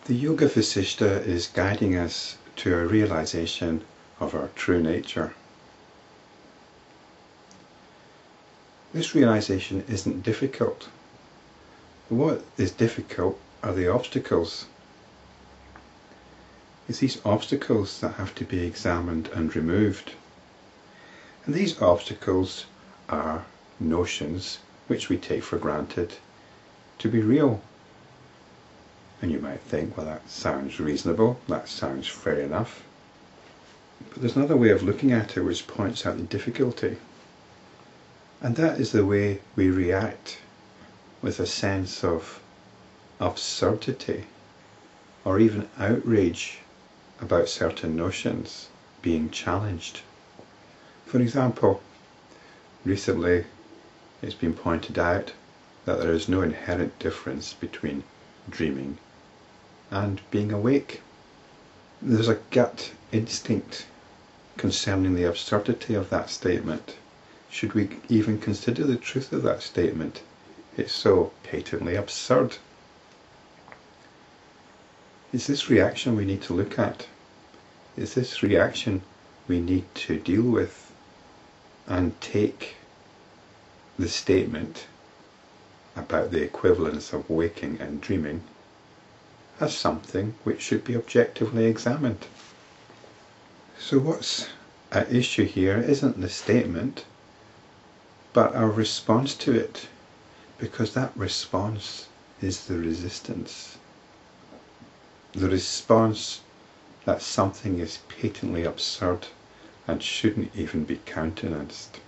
The Yoga Vasistha is guiding us to a realization of our true nature. This realization isn't difficult. What is difficult are the obstacles. It's these obstacles that have to be examined and removed. And these obstacles are notions which we take for granted to be real. And you might think, well, that sounds reasonable, that sounds fair enough. But there's another way of looking at it which points out the difficulty. And that is the way we react with a sense of absurdity or even outrage about certain notions being challenged. For example, recently it's been pointed out that there is no inherent difference between dreaming and being awake. There's a gut instinct concerning the absurdity of that statement. Should we even consider the truth of that statement? It's so patently absurd. It's this reaction we need to look at. It's this reaction we need to deal with and take the statement about the equivalence of waking and dreaming as something which should be objectively examined. So what's at issue here isn't the statement, but our response to it, because that response is the resistance. The response that something is patently absurd and shouldn't even be countenanced.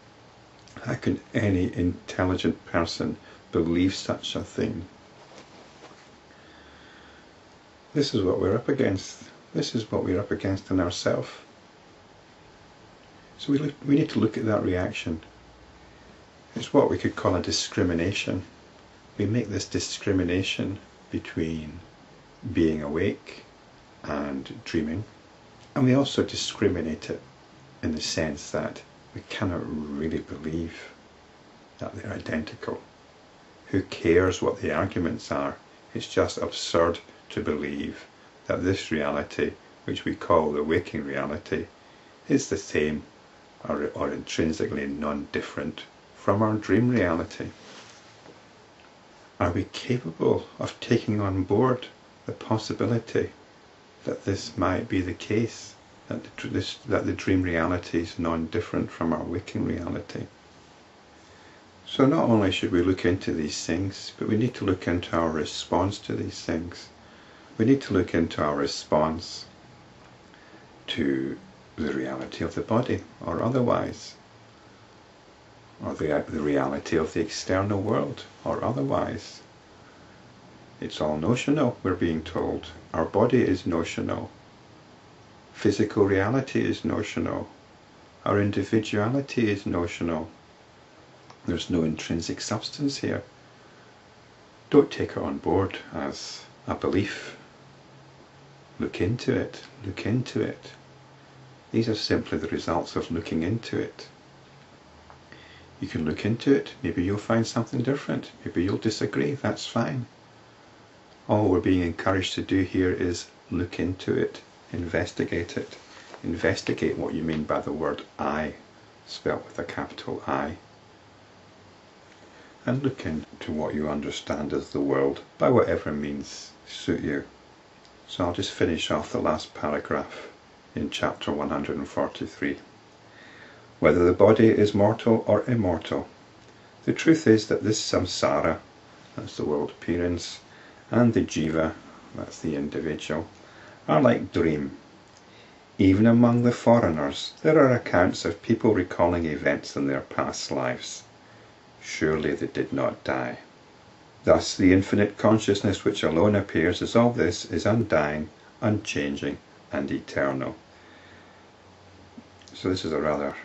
How can any intelligent person believe such a thing? This is what we're up against. This is what we're up against in ourselves. So we need to look at that reaction. It's what we could call a discrimination. We make this discrimination between being awake and dreaming, and we also discriminate it in the sense that we cannot really believe that they're identical. Who cares what the arguments are? It's just absurd to believe that this reality, which we call the waking reality, is the same or intrinsically non-different from our dream reality. Are we capable of taking on board the possibility that this might be the case, that the dream reality is non-different from our waking reality? So not only should we look into these things, but we need to look into our response to these things. We need to look into our response to the reality of the body, or otherwise, or the reality of the external world, or otherwise. It's all notional, we're being told. Our body is notional. Physical reality is notional. Our individuality is notional. There's no intrinsic substance here. Don't take it on board as a belief. Look into it. Look into it. These are simply the results of looking into it. You can look into it. Maybe you'll find something different. Maybe you'll disagree. That's fine. All we're being encouraged to do here is look into it. Investigate it. Investigate what you mean by the word I, spelt with a capital I. And look into what you understand as the world by whatever means suit you. So I'll just finish off the last paragraph in chapter 143. Whether the body is mortal or immortal, the truth is that this samsara, that's the world appearance, and the jiva, that's the individual, are like dream. Even among the foreigners, there are accounts of people recalling events in their past lives. Surely they did not die. Thus the infinite consciousness which alone appears as all this is undying, unchanging, and eternal. So this is a rather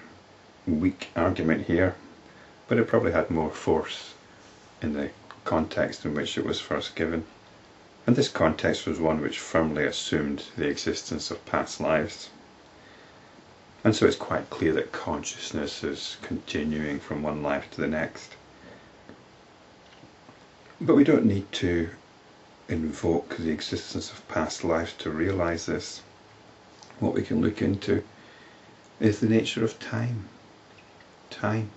weak argument here, but it probably had more force in the context in which it was first given. And this context was one which firmly assumed the existence of past lives. And so it's quite clear that consciousness is continuing from one life to the next. But we don't need to invoke the existence of past lives to realize this. What we can look into is the nature of time. Time.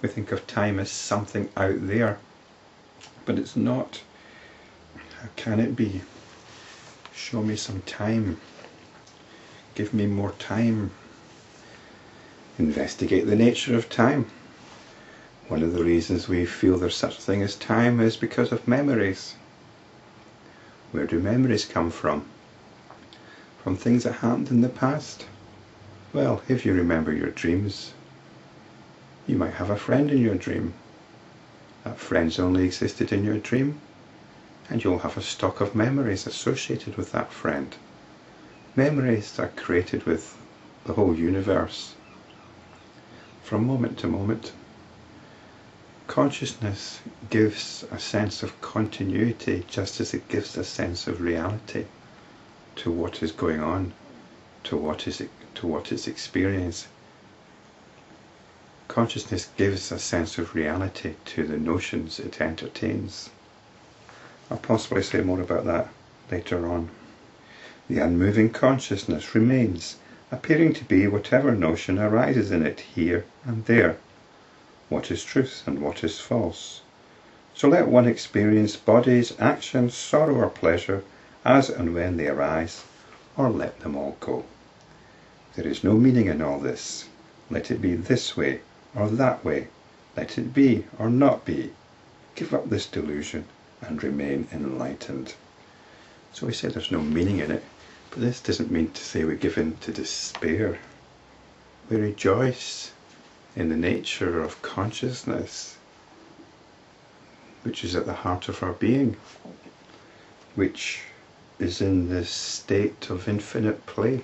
We think of time as something out there, but it's not. How can it be? Show me some time. Give me more time. Investigate the nature of time. One of the reasons we feel there's such a thing as time is because of memories. Where do memories come from? From things that happened in the past. Well, if you remember your dreams, you might have a friend in your dream. That friend's only existed in your dream, and you'll have a stock of memories associated with that friend. Memories are created with the whole universe. From moment to moment, consciousness gives a sense of continuity just as it gives a sense of reality to what is going on, to what is experienced. Consciousness gives a sense of reality to the notions it entertains. I'll possibly say more about that later on. The unmoving consciousness remains, appearing to be whatever notion arises in it here and there, what is truth and what is false. So let one experience bodies, actions, sorrow or pleasure as and when they arise, or let them all go. There is no meaning in all this. Let it be this way or that way. Let it be or not be. Give up this delusion and remain enlightened. So we say there's no meaning in it, but this doesn't mean to say we give in to despair. We rejoice in the nature of consciousness, which is at the heart of our being, which is in this state of infinite play.